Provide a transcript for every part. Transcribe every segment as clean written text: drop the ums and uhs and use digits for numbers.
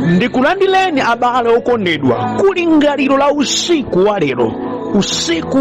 Ndikulandileni abale okondedwa kulingaliro la usiku wa lero, usiku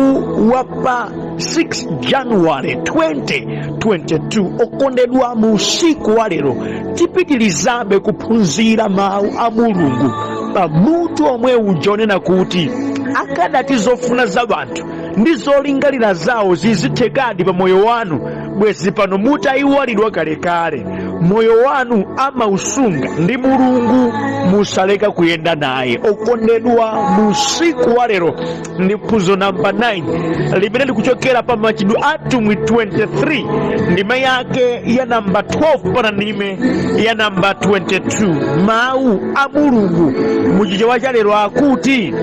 wa pa 6 January 2022. Okondedwa, mu usiku wa lero tipitilizabe kuphunzira mawu a Mulungu pa mutu omwe ujonena kuti akadati zofuna za bantu ndi zolingalira zawo zizithekadi pa moyo wanu, bwezi pano mutayiwalidwa kalekale. Moyo wanu amausunga ndi Mulungu, musaleka kuyenda naye. Okondedwa, mu usiku wa lero ndi phunziro namba 9 limene likuchokera pa Machitidwe Atumwi 23 ndima yake ya namba 12 pana ndime ya namba 22. Mawu a Mulungu muchichewa cha lero akuti,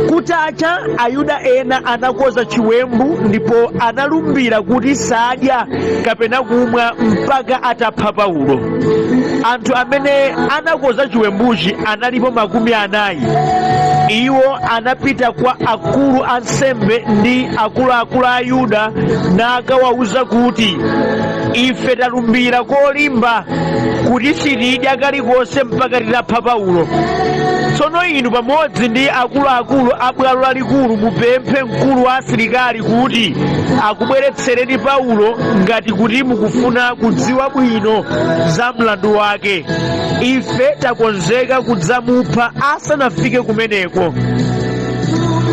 kutacha Ayuda ena anakoza chiwembu ndipo analumbira kuti sadya kapena kumwa mpaka atapha Paulo. Anthu amene anakoza chiwembuchi analipo 40. Iwo anapita kwa akulu ansembe ndi akuluakulu a Ayuda nakawawuza kuti, ife talumbira kolimba kuti sitidya kalikonse mpaka titapha Paulo. Tsono inu pamodzi ndi akuluakulu a bwalo lalikulu mupemphe mkulu wa asilikali kuti akubweretsereni Paulo ngati kuti mukufuna kudziwa bwino za mlandu wake. Ife takonzeka kudzamupha asanafike kumeneko.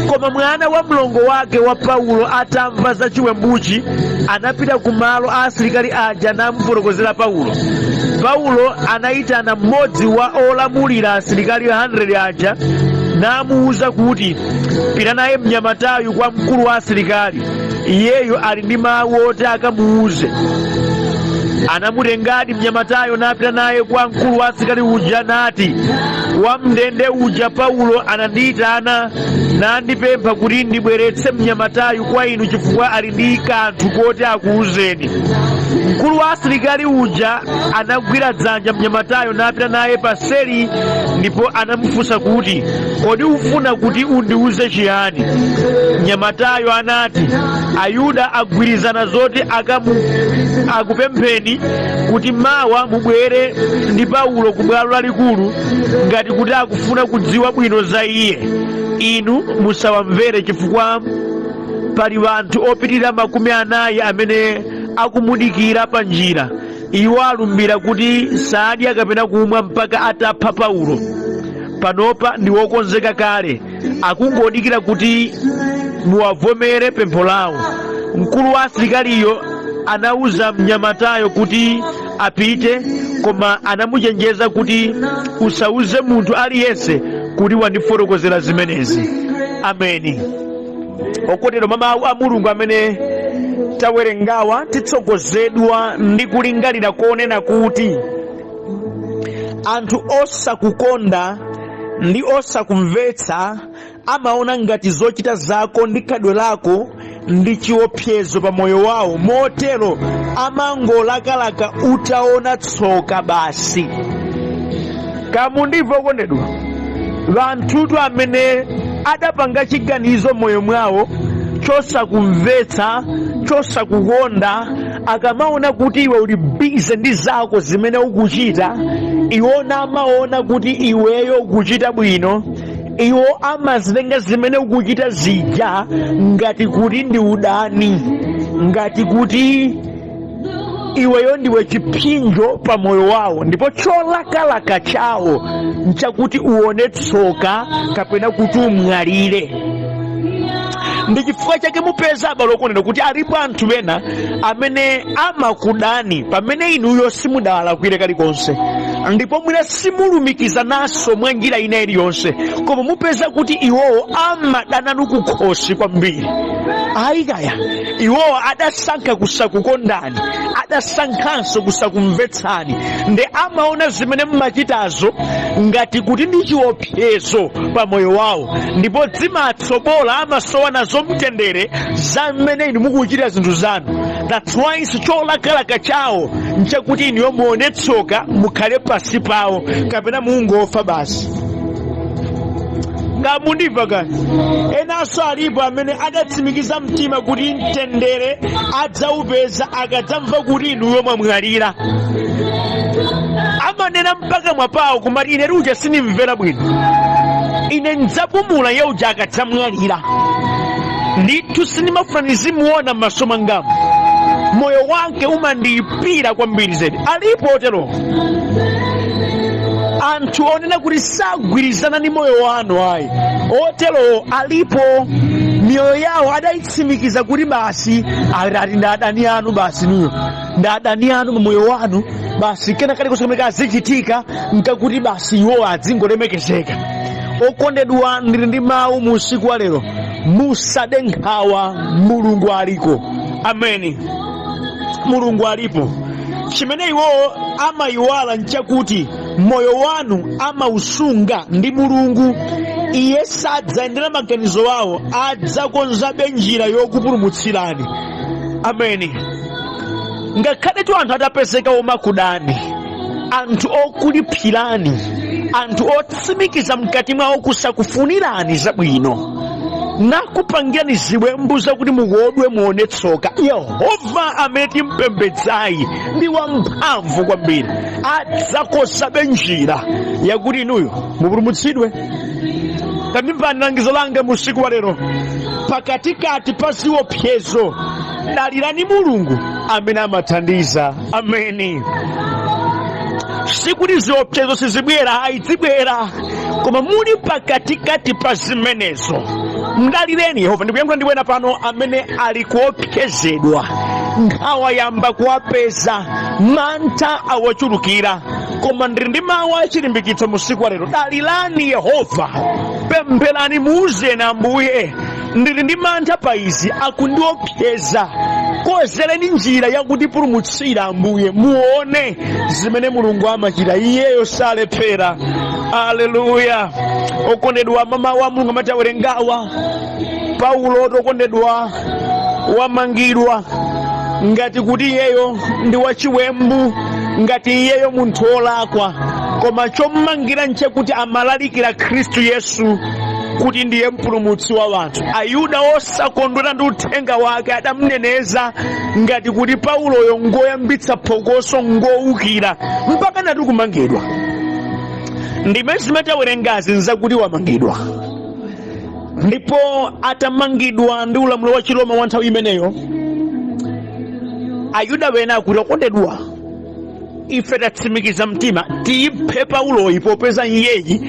Koma mwana wa mlongo wake wa Paulo atamva za chiwembuchi, anapita kumalo a asilikali aja namufotokozera Paulo. Paulo anayitana mmodzi wa olamulira asilikali 100 aja namuwuza kuti, pita naye mnyamatayu kwa mkulu wa asilikali, iyeyo ali ndi mawu oti akamuwuze. Anamutengadi mnyamatayo napita naye kwa mkulu wa asilikali uja nati, wamndende uja Paulo anandiyitana nandipempha kuti ndibweretse mnyamatayu kwa inu chifukwa ali ndi kanthu koti akuwuzeni. Mkulu wa asilikali uja anagwira dzanja mnyamatayo napita naye paseli ndipo anamufunsa kuti, kodi ufuna kuti undiwuze chiyani? Mnyamatayo anati, Ayuda agwirizana zoti akupempheni kuti mawa mubwere ndi Paulo ku bwalo lalikulu ngati kuti akufuna kudziwa bwino za iye. Inu musawamvere chifukwa pali anthu opitirira 40 amene akumudikira pa njira. Iwo alumbira kuti sadya kapena kumwa mpaka atapha Paulo. Panopa ndi wokonzeka kale, akungodikira kuti muwavomere pempho lawo. Mkulu wa asilikaliyo anawuza mnyamatayo kuti apite, koma anamuchenjeza kuti usawuze munthu aliyense kuti wandifotokozera zimenezi. Ameni. Okondedwa, mawu a Mulungu amene tawerengawa titsogozedwa ndi kulingalira konena kuti anthu osakukonda ndi osakumvetsa amaona ngati zochita zako ndi khadwe lako ndi chiopsezo pa moyo wawo, motero amangolakalaka utaona tsoka basi. Kamundimva okondedwa, vanthutu amene adapanga chiganizo moyo mwawo chosakumvetsa, chosakukonda, akamaona kuti iwe uli bize ndi zako zimene ukuchita, iwona amaona kuti iweyo ukuchita bwino, iwo amazitenga zimene ukuchita zija ngati kuti ndi udani, ngati kuti iweyo ndiwe chipinjo pa moyo wawo, ndipo cholakalaka chawo nchakuti uone tsoka kapena kuti umwalire. Ndi chifukwa chake mupeza abale okondedwa kuti alipo anthu ena amene amakudani pamene inuyo simudawalakwire kalikonse, ndipo mwina simulumikiza naso mwa njira ina iliyonse, koma mupeza kuti iwowo amadananu kukhosi kwambiri. Ayikaya iwowo adasankha kusakukondani, adasankhanso kusakumvetsani, ndi amaona zimene mmachitazo ngati kuti ndi chiopsezo pa moyo wawo, ndipo zimatsobola amasowa nazo mtendere za mmene inu mukuchita zinthu zanu. That's why cholakalaka chawo nchakuti inu muone tsoka mukhale pasi pawo kapena mungofa basi. Kamundimva kani? Enanso alipo amene adatsimikiza mtima kuti mtendere adzawupeza akadzamva kuti inuyo mwamwalira. amanena mpaka mwapawo kumati ine uja sinimvera bwino, ine ndzapumula ye uja akadzamwalira. Ndithu sindimafuna nizimuona m'maso mwangamu, moyo wake umandiyipira kwambiri zedi. Alipo otero anthu onena kuti sagwirizana ndi moyo wanu. Ayi, otero alipo. Miyoyo yawo adayitsimikiza kuti basi ati ndi adani anu, basi nuyo ndi adani anu moyo wanu, basi kena kali kusokomeka azichitika nkakuti basi iwo adzingolemekezeka. Okondedwa, ndili ndi mawu mu usiku wa lero: musade nkhawa, Mulungu aliko. Ameni, Mulungu alipo. Chimene iwo amayiwala nchakuti moyo wanu amausunga ndi Mulungu. Iye sadzayendera maganizo wawo, adzakonzabe njira yokupulumutsirani. Ameni. Ngakhalenso anthu atapezeka omakudani, anthu okuliphirani, anthu otsimikiza mkati mwawo kusakufunirani zabwino, nakupangirani ziwembu zakuti mukodwe muone tsoka, Yehova amene timpembedzayi ndi wamphamvu kwambiri, adzakonzabe njira yakuti inuyo mupulumutsidwe. Tamimvani langizo langa mu usiku wa lero: pakatikati pa ziopsezo, dalirani Mulungu amene amathandiza. Ameni. Sikuti ziopsezo sizibwera, zibwera, koma muli pakatikati pa zimenezo, mdalireni Yehova. Ndikuyankhula ndi wena pano amene ali kuopsezedwa, nkhawa yamba kuwapeza, mantha awachulukira, koma ndili ndi mawu achilimbikitso mu usiku wa lero: dalirani Yehova, pempherani, muuzeni Ambuye, ndili ndi mantha pa izi, akundiopseza, konzereni njira yakutipulumutsira Ambuye. Muone zimene Mulungu amachita, iyeyo salephera. Aleluya. Okondedwa, mawu a Mulungu amati awerengawa, Paulo okondedwa wamangidwa ngati kuti iyeyo ndi wachiwembu, ngati iyeyo munthu olakwa, koma chomangira nchakuti amalalikira Khristu Yesu kuti ndiye mpulumutsi wa wanthu. Ayuda osakondwera ndi uthenga wake adamuneneza ngati kuti Pauloyo ngoyambitsa phokoso, ngowukira, mpaka nati kumangidwa. Ndimene zimati awerengazi nzakuti wamangidwa. Ndipo atamangidwa ndi ulamuliro wa Chiroma wa nthawi imeneyo, Ayuda wena akuti, okondedwa, ife tatsimikiza mtima tiphe Pauloyi popeza iyeyi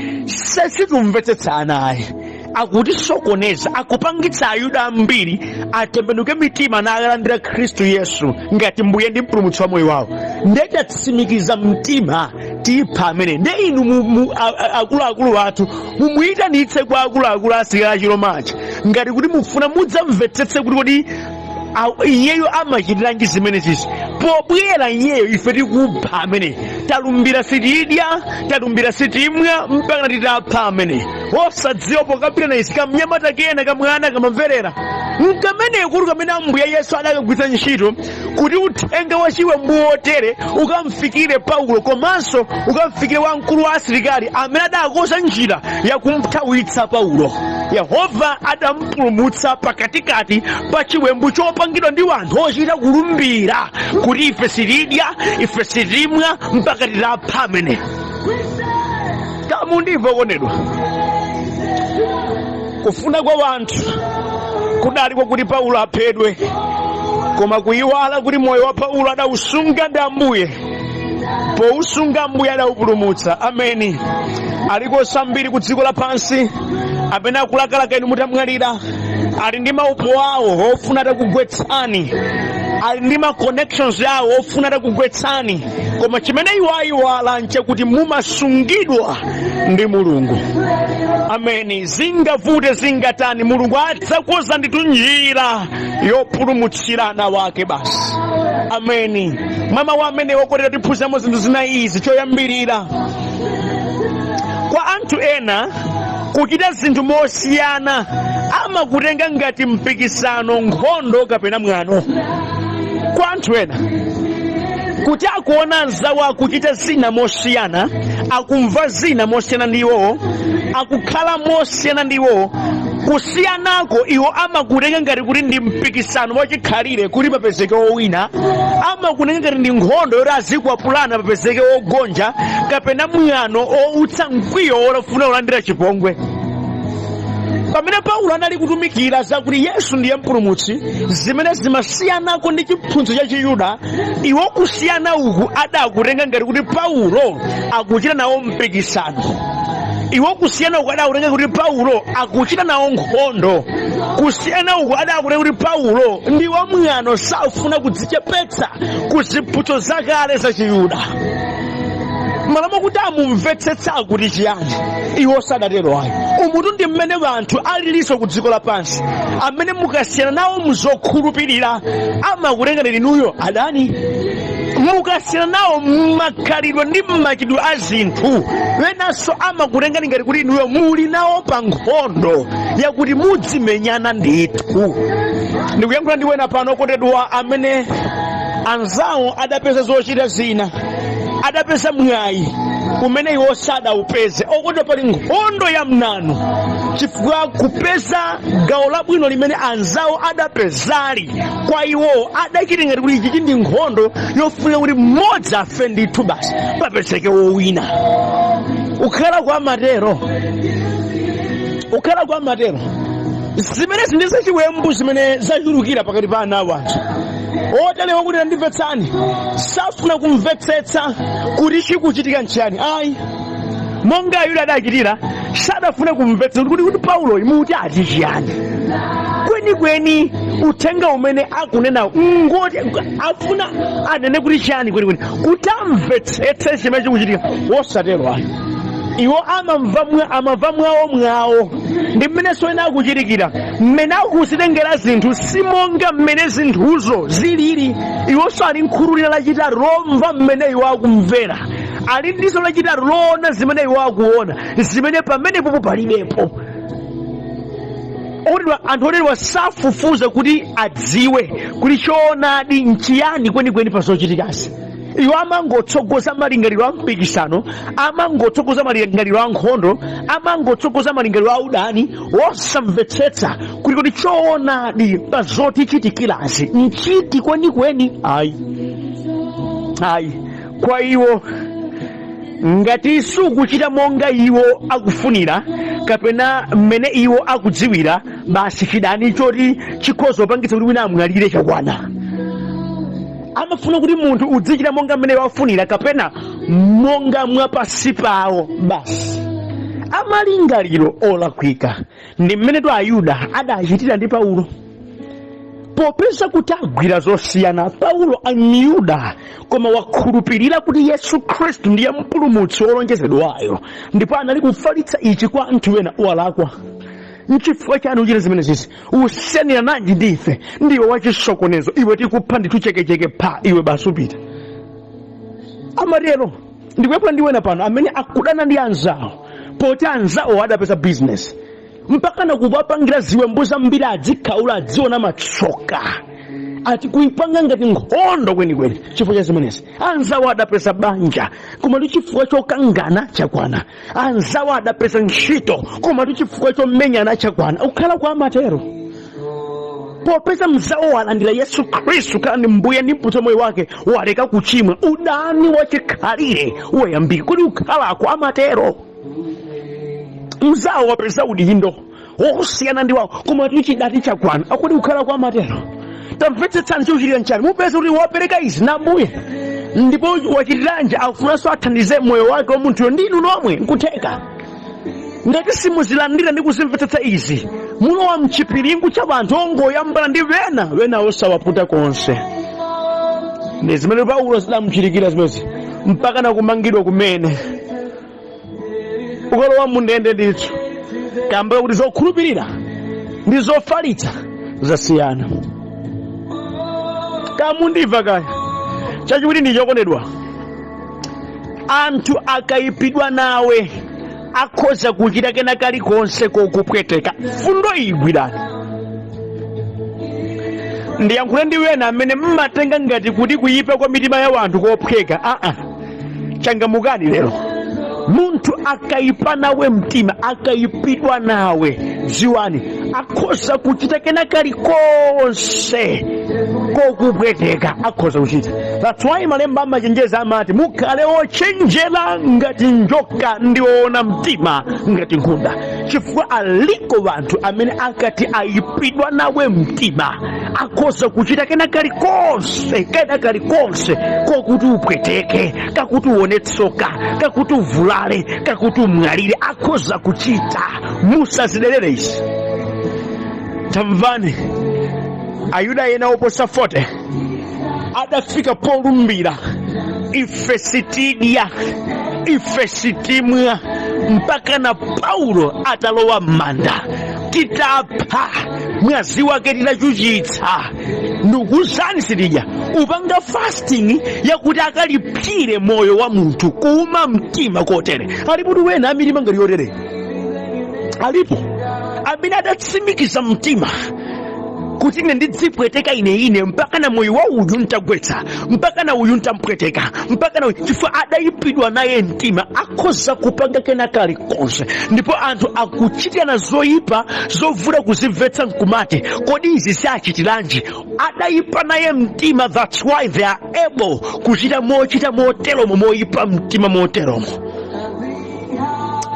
situmvetsetsa naye. Akuti sokoneza, akupangitsa Ayuda ambiri atembenuke mitima nalandira Khristu Yesu ngati Mbuye ndi mpulumutsi wa moyo wawo. Ndiye tatsimikiza mtima tipha amene. Ndiye inu akuluakulu athu mumuyitanitse kwa akuluakulu asilikali a Chiromachi ngati kuti mufuna mudzamvetsetse kuti kodi iyeyo amachitiranji zimene zizi. Pobwera iyeyo ife tikupha amene, talumbira sitidya, talumbira sitimwa, mpaka titapha amene. Osadziwa pokapita na isi kamnyamata kena kamwana kamamverera nkameneyo kuti kamene Ambuye Yesu adakagwiritsa ntchito kuti uthenga wa chiwembu wotere ukamfikire Paulo, komanso ukamfikire wamkulu wa asilikali amene adakonza njira yakumthawitsa Paulo. Yehova adampulumutsa pakatikati pa chiwembu chopangidwa ndi wanthu ochita kulumbira kuti ife sitidya, ife sitimwa, mpaka titapha amene. Tamundimva okondedwa, kufuna kwa wanthu kudali kwakuti Paulo aphedwe, koma kuyiwala kuti moyo wa Paulo adausunga ndi Ambuye. Pousunga Ambuye adawupulumutsa. Ameni. Aliko sambiri ku dziko lapansi amene akulakalaka inu mutamwalira, ali ndi maupo awo ofuna atakugwetsani, ali ndi ma connections yawo ofuna atakugwetsani, koma chimene iwo ayiwala nchakuti mumasungidwa ndi Mulungu. Ameni. Zingavute zingatani, Mulungu adzakonza nditu njira yopulumutsirana wake basi. Ameni. Mama wa amene wokotera tiphunziramo zinthu zinayi izi. Choyambirira, kwa anthu ena kuchita zinthu mosiyana amakutenga ngati mpikisano, nkhondo kapena mwano. Kwa anthu ena kuti akuona anzawo akuchita zina mosiyana, akumva zina mosiyana ndi iwowo, akukhala mosiyana ndi iwowo, kusiyanako iwo amakutenga ngati kuti ndi mpikisano wachikhalire kuti papezeke wowina, amakutenga ngati ndi nkhondo yoti azikwapulana papezeke wogonja, kapena mwano owutsa mkwiyo wolafuna kulandira chipongwe. Pamene Paulo anali kutumikira zakuti Yesu ndiye mpulumutsi, zimene zimasiyanako ndi chiphunzitso cha Chiyuda, iwo kusiyana uku adakutenga ngati kuti Paulo akuchita nawo mpikisano. Iwo kusiyana uku adakutenga kuti Paulo akuchita nawo nkhondo. Kusiyana uku adakutenga kuti Paulo ndi wamwano, safuna kudzichepetsa ku ziphunzitso zakale za Chiyuda. Malamo kuti amumvetsetsa kuti chiyani, iwo sadatero ayi. Umutu ndi mmene anthu alilinso ku dziko lapansi, amene mukasiyana nawo muzokhulupirira amakutenga ninuyo adani. Mukasiyana nawo mmakhalidwe ndi mmachidwe a zinthu, wenanso amakutenga ngati kuti inuyo muli nawo pa nkhondo yakuti mudzimenyana ndithu. Ndikuyankhula ndi wena pano okondedwa amene anzawo adapeza zochita zina, adapeza mwayi umene iwo sadawupeze. Okondwa pali nkhondo ya mnano, chifukwa kupeza gawo labwino limene anzawo adapezali kwa iwo adachita ngati kuti ichi ndi nkhondo yofunika kuti mmodzi afe ndithu basi papezeke wowina. Ukhala kwa matero zimene ndi zachiwembu zimene zachulukira pakati pa ana anthu. Otalewa kuti ndimvetsani, safuna kumvetsetsa kuti chikuchitika nchiyani. Ayi, monga Yuda adachitira, sadafuna kumvetsetsa kuti Paulo imuti ati chiyani. Kwenikweni uthenga umene akunena ngoti afuna anene kuti chiyani kwenikweni, kuti amvetsetse chimene chikuchitika. Wosatero ayi, iwo amamva mwawo ndi mmene soyena akuchitikira, mmene akuzitengera zinthu simonga mmene zinthuzo zilili. Iwonso ali nkhululira lachitatu lomva mmene iwo akumvera, ali ndiso lachitatu loona zimene iwo akuona, zimene pamenepo palibepo. Anthu oterewa safufuza kuti adziwe kuti choonadi nchiyani kwenikweni pa zochitikazi. Iwo amangotsogoza malingaliro a mpikisano, amangotsogoza malingaliro a nkhondo, amangotsogoza malingaliro a udani, wosamvetsetsa kuti choonadi pa zotichitikirazi nchiti kwenikweni. Ayi, kwa iwo ngati sukuchita monga iwo akufunira kapena mmene iwo akudziwira, basi chidani choti chikhoza kupangitsa kuti wina amwalire chakwana. Amafuna kuti munthu udzichita monga mmene wafunira kapena monga mwapasi pawo basi. Amalingaliro olakwika ndi mmene Ayuda adachitira ndi Paulo. Popeza kuti agwira zosiyana, Paulo Myuda koma wakhulupirira kuti Yesu Khristu ndiye mpulumutsi wolonjezedwayo, ndipo anali kufalitsa ichi kwa anthu ena walakwa. Nchifukwa chani uchita zimene zizi? Usiyanira nanji ndife? Ndiwe wachisokonezo, iwe tikupha ndithu chekecheke pa iwe basi upita. Amarero ndikuyephula ndi wena pano amene akudana ndi anzawo, poti anzawo adapeza business mpaka nakuwapangira ziwembu zambiri adzikhaula adziona matsoka, ati kuipanga ngati nkhondo kwenikweni. Chifukwa cha zimenezi anzawo adapeza banja koma ndi chifukwa chokangana chakwana, anzawo adapeza ntchito koma ndi chifukwa chomenyana chakwana. Ukhala kwa matero popeza mzawo walandira Yesu Khristu khala ndi mbuye ndi mpulumutsi moyo wake, waleka kuchimwa, udani wachikhalire wayambika. Kuti ukhala kwa matero mzawo wapeza udindo wosiyana ndi wawo koma ndi chidati chakwana, akuti ukhala kwa matero. Tamvetsetsani chochitika nchani? Mupeza kuti wapereka izi na mbuye, ndipo wachitiranja afunanso athandize moyo wake wa munthuyo ndi inu nomwe nkutheka. Ngati simuzilandira ndi kuzimvetsetsa izi, mulowa mchipiringu cha anthu ongoyambana ndi wena osawaputa konse. Ndi zimene Paulo zidamuchitikira zimezi mpaka nakumangidwa kumene. Ukalowa mundende ndithu kamba kuti zokhulupirira ndi zofalitsa zasiyana. Kamundimva kaya chachiwiri ndi chokondedwa, anthu akayipidwa nawe akhoza kuchita kena kalikonse kokupweteka. Fundo igwirani. Ndiyankhule ndi wena amene mmatenga ngati kuti kuyipa kwa mitima ya wanthu kophweka. Changamukani lero. Muntu akaipa nawe mtima, akaipidwa nawe, ziwani akhoza kuchita kena kalikonse kokupweteka, akhoza kuchita. That's why malemba amachenjeza amati mukhale ochenjera ngati njoka ndi woona mtima ngati nkhunda, chifukwa aliko vanthu amene akati ayipidwa nawe mtima akhoza kuchita kena kalikonse kokuti upweteke, kakuti uone tsoka, kakuti uvulale, kakuti umwalire, akhoza kuchita. Musazidelere izi. Tamvani, Ayuda yena oposa 40 adafika polumbira, ife sitidya, ife sitimwa, mpaka na Paulo atalowa m'manda. Titapha, mwazi wake titachuchitsa. Ndukuzani sitidya, upanga fasting yakuti akalipire moyo wa munthu, kuuma mtima kotere. Alipo wena amilima ngati yotere, alipo amene adatsimikiza mtima kuti ine ndidzipweteka ine mpaka na moyo wa uyu ntagwetsa, mpaka na uyu ntampweteka, mpaka na chifukwa adayipidwa naye mtima, akhoza kupanga kena kalikonse. Ndipo anthu akuchitirana zoyipa zovula kuzimvetsa nkumati kodi izi siachitiranji? Adayipa naye mtima. That's why they are able kuchita moteromo, moyipa mtima moteromo.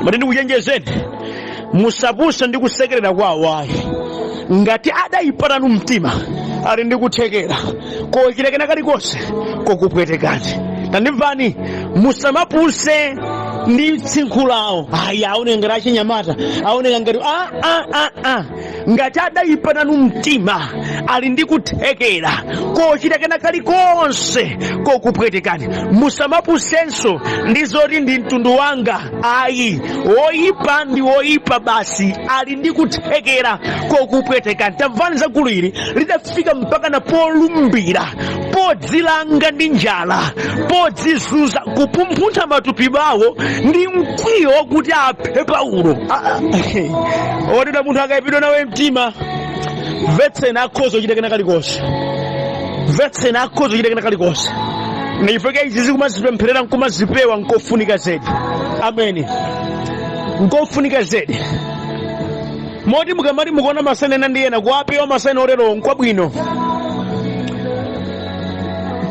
Matindi kuchenjezeni, musapusa ndi kusekerera kwawo ayi. Ngati adayipatanu mtima ali ndi kuthekera kochita kena kalikonse kokupwetekani. Tandimvani, musamapuse ndi tsinkhu lawo. Ayi aoneka ngati achinyamata, aoneka ngati ngati adayipatanu mtima ali ndi kuthekera kochita kena kalikonse kokupwetekani. Musamapusenso ndi zoti ndi mtundu wanga. Ayi, woyipa ndi woyipa basi, ali ndi kuthekera kokupwetekani. Tamvani za gulu ili lidafika mpaka na polumbira, podzilanga ndi njala, podzizunza, kupumphutsa matupi bawo ndi mkwiyo wokuti aphe Paulo. Otida munthu akayipidwa nawe mtima, vetseni akhoza kuchita kena kalikonse, vetseni akhoza kuchita kena kalikonse. Naifeke izi zikumazipempherera nkumazipewa nkofunika zedi. Ameni, nkofunika zedi. Moti mukamati mukuona masana ena ndi ena kuwapewa masana otero nkwabwino.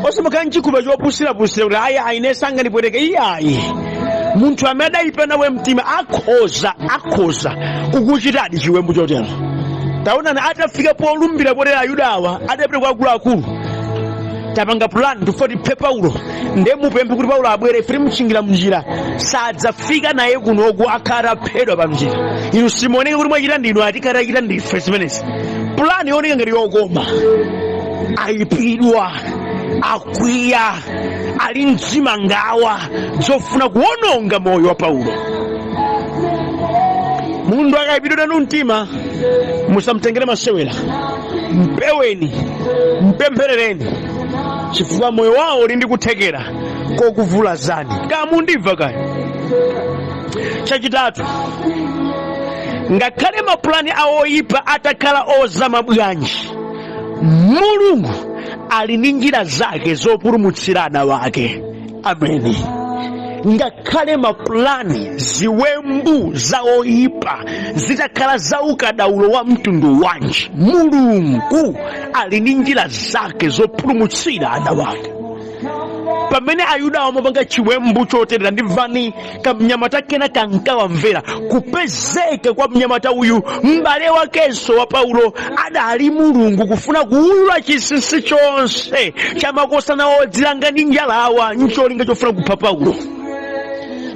Osamakhala nchikuba chopusira kuti aya ine sangandipweteke. Iyayi, munthu amene adayipa nawe mtima akhoza kukuchitadi chiwembu chotero. Taonani atafika polumbira potera Ayudawa adapita kwa akuluakulu, tapanga plan tufoti phe Paulo, nde mupemphe kuti Paulo abwere, ife timutchingira munjira, sadzafika naye kunoku akhala aphedwa pa mnjira. Inu simuoneka kuti mwachita ndinu, atikatachita ndife zimenezi. Plan yoneka ngati yokoma. Ayipidwa, akwiya, ali mzima ngawa zofuna kuononga moyo wa Paulo. Mundu akayipidwa nanu mtima, musamtengere masewera, mpeweni, mpempherereni, chifukwa moyo wawo uli ndi kuthekera kokuvulazani. Kamundimva kaya. Chachitatu, ngakhale mapulani awoyipa atakhala ozama bwanji, Mulungu ali ndi njira zake zopulumutsira ana wake. Ameni. Ngakhale mapulani ziwembu za oyipa zitakhala za ukadaulo wa mtundu wanji, Mulungu ali ndi njira zake zopulumutsira ana wake. Pamene Ayuda amapanga chiwembu choterera, ndimvani kamnyamata kena kankawamvera, kupezeka kwa mnyamata uyu m'bale wakenso wa Paulo adali Mulungu kufuna kuwulula chinsinsi chonse chamakosana odzilanga ndi njalawa ncholinga chofuna kupha Paulo.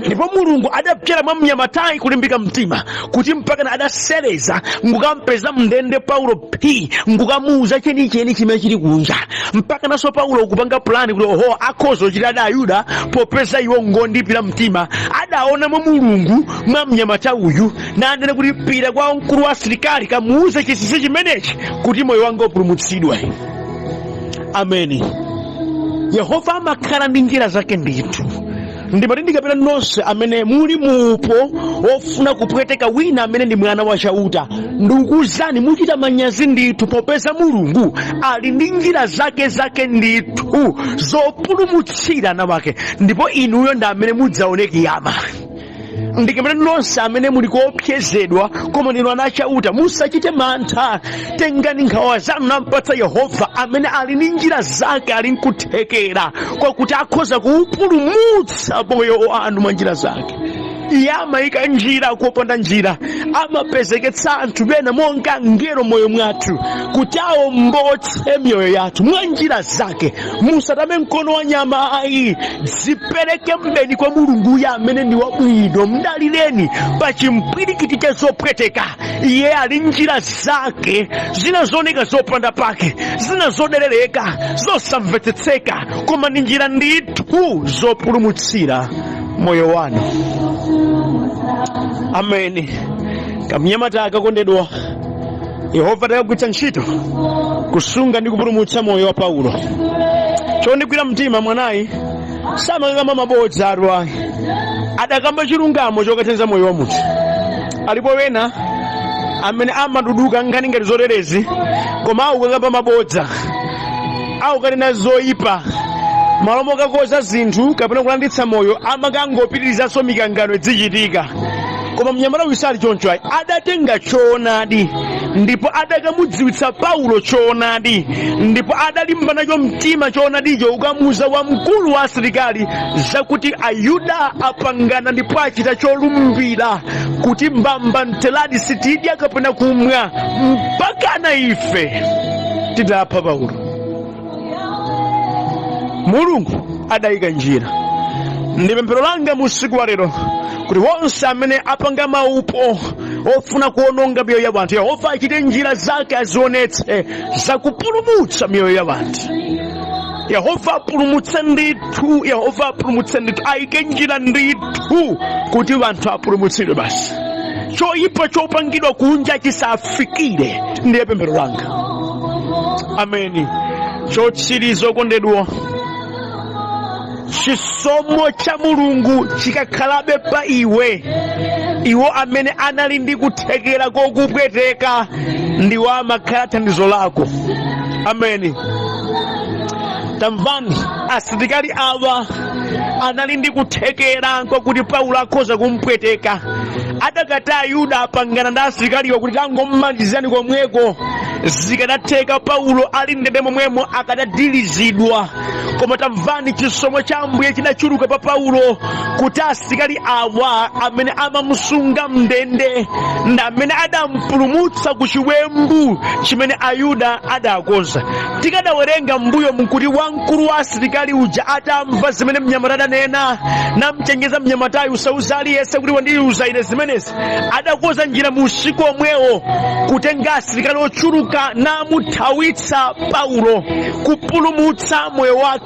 Ndipo Mulungu adapyera mwa mnyamatayi kulimbika mtima kuti mpaka adasereza ngukampeza mndende Paulo ngukamuuza chenicheni chimene chili kunja, mpaka naso Paulo kupanga plani kuti oho akhoza kuchita ada Ayuda popeza iwo ngondipira mtima. Adaona mwa Mulungu mwa mnyamata uyu nandene kuti pita kwa mkulu wa asilikali kamuuze chinsinsi chimenechi kuti moyo wanga upulumutsidwe. Ameni. Yehova amakhala ndi njira zake ndithu. Ndimati ndikapita nonse amene muli mupo ofuna kupweteka wina amene ndi mwana wa chauta, ndikuwuzani muchita manyazi ndithu popeza Mulungu ali ndi njira zake ndithu zopulumutsira ana wake. Ndipo inuyo ndi amene mudzaone kiyama. ndikamene nonse amene muli kuopsezedwa koma ndinu ana achauta musachite mantha. Tengani nkhawa zanu nampatsa Yehova amene ali ndi njira zake, ali nkuthekera kwakuti akhoza kuupulumutsa moyo wanu mwa njira zake. Iye amayika njira kopanda njira, amapezeketsa anthu bena monga ngelo moyo mwathu kuti awombotse miyoyo yathu mwa njira zake. Musatame mkono wa nyama ayi, zipereke mbeni kwa Mulungu amene ndi wabwino. Mdalireni pa chimpwirikiti cha zopweteka. Iye ali njira zake zinazooneka zopanda pake, zinazoderereka, zosamvetsetseka, koma ndi njira ndithu zopulumutsira moyo wanu. Amen. Kamnyamata akakondedwa, Yehova takagwiritsa ntchito kusunga ndi kupulumutsa moyo wa Paulo. Chondigwira mtima mwanayi samakamba mabodza athu, adakamba chilungamo chokathandiza moyo wa munthu. Alipo wena amene amaduduka nkhani ngati zoterezi, koma akukamba mabodza, akukanena zoyipa, malo mokakoza zinthu kapena kulanditsa moyo, amakangopitirizaso mikangano izichitika. Koma mnyamata wisali choncho ayi, adatenga choonadi ndipo adakamudziwitsa Paulo choonadi, ndipo adalimbana nacho mtima choonadicho, ukamuza wa mkulu wa asilikali zakuti Ayuda apangana ndipo achita cholumbira kuti mbamba mteladi sitidya kapena kumwa mpaka na ife tidapha Paulo. Mulungu adayika njira. Ndi pemphero langa musiku wa lero kuti wonse amene apanga maupo ofuna kuononga miyoyo ya anthu, Yehova achite njira zake azionetse zakupulumutsa miyoyo ya anthu. Yehova apulumutse ndithu, Yehova apulumutse ndithu, ayike njira ndithu kuti anthu apulumutsidwe basi. Choyipa chopangidwa kunja chisafikire. Ndiye pemphero langa. Ameni. Chotsiriza okondedwa, chisomo cha Mulungu chikakhalabe pa iwe, iwo amene anali ndi kuthekera kokupweteka ndiwo amakhala thandizo lako. Ameni. Tamvani, asilikali awa anali ndi kuthekera kwakuti Paulo akhoza kumpweteka. Adakata Ayuda apangana ndi asilikaliwa kuti tangommalizani komweko, zikadatheka Paulo ali ndende momwemo akadadilizidwa. Koma tamvani, chisomo cha Ambuye chidachuluka pa Paulo kuti asilikali awa amene amamusunga mndende ndi amene adampulumutsa ku chiwembu chimene Ayuda adakonza. Tikadawerenga mbuyo mkuti wamkulu wa asilikali uja atamva zimene mnyamata adanena, namchenjeza mnyamatayo usauza aliyese kuti wandiuza ine zimenezi, adakonza njira mu usiku omwewo kutenga asilikali ochuluka namuthawitsa Paulo, kupulumutsa moyo wake.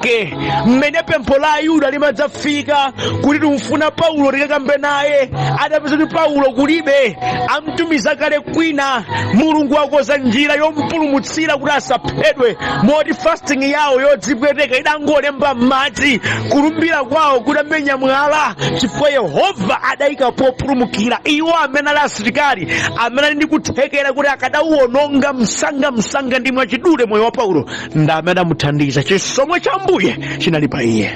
Mmene pempho la Ayuda limadzafika kuti tumfuna Paulo tikakambe naye, adapeza kuti Paulo kulibe, amtumiza kale kwina. Mulungu wakonza njira yompulumutsira kuti asaphedwe, moti fasting yawo yodzipweteka idangolemba m'madzi, kulumbira kwawo kuti amenya mwala, chifukwa Yehova adayika populumukira iwo amene ali asilikali amene ali ndi kuthekera kuti akadauwononga msanga ndi mwachidule moyo wa Paulo, ndi amene amuthandiza. Chisomo cha Ambuye chinali pa iye.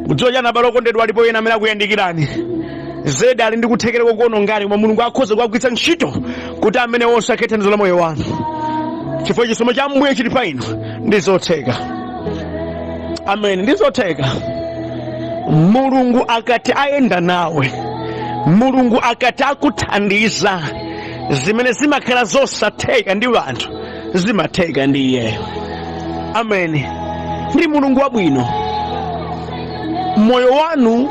Mudziwa chana abale okondedwa, alipo ena amene akuyandikirani zedi ali ndi kuthekera kokuwonongani, koma Mulungu akhoza kuwagwiritsa ntchito kuti amene wonse akhethe thandizo la moyo wanu, chifukwa chisomo cha Ambuye chili pa inu. Ndizotheka. Amen. Ndizotheka. Mulungu akati ayenda nawe, Mulungu akati akuthandiza, zimene zimakhala zosatheka ndi anthu zimatheka ndi iyeyo. Amen. Ndi Mulungu wabwino. Moyo wanu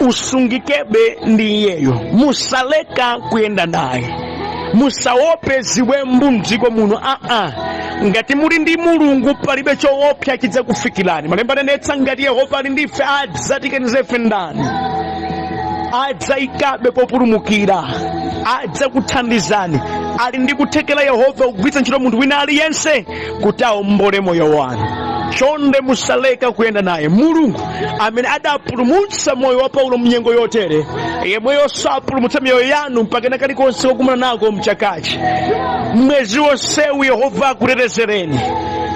usungikebe ndi iyeyo, musaleka kuyenda naye, musaope ziwembu mdziko muno. Ngati muli ndi Mulungu palibe choopsa chidzakufikirani. Malemba anenetsa ngati Yehova ali ndife adzatikaniza ife ndani, adzayikabe populumukira, adzakuthandizani. Ali ndi kuthekera Yehova kugwiritsa ntchito munthu wina aliyense kuti awombole moyo wanu. Chonde musaleka kuyenda naye. Mulungu amene adapulumutsa moyo wa Paulo mnyengo yotere, yemweyonso apulumutsa miyoyo yanu mpaka kalikonse kokumana nako mchakachi. Mwezi wonsewu Yehova akutetezereni,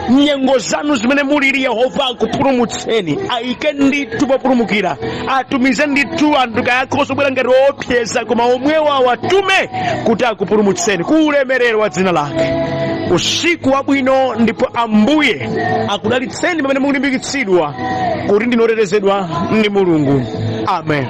nyengo zanu zimene mulili Yehova akupulumutseni, ayike ndithu populumukira, atumize ndithu anthu kayakhoso bwera ngati opyesa koma omwewo awatume kuti akupulumutseni ku ulemerero wa dzina lake. Usiku wabwino ndipo Ambuye akudalitseni pamene mukulimbikitsidwa kuti ndinotetezedwa ndi Mulungu. Amen.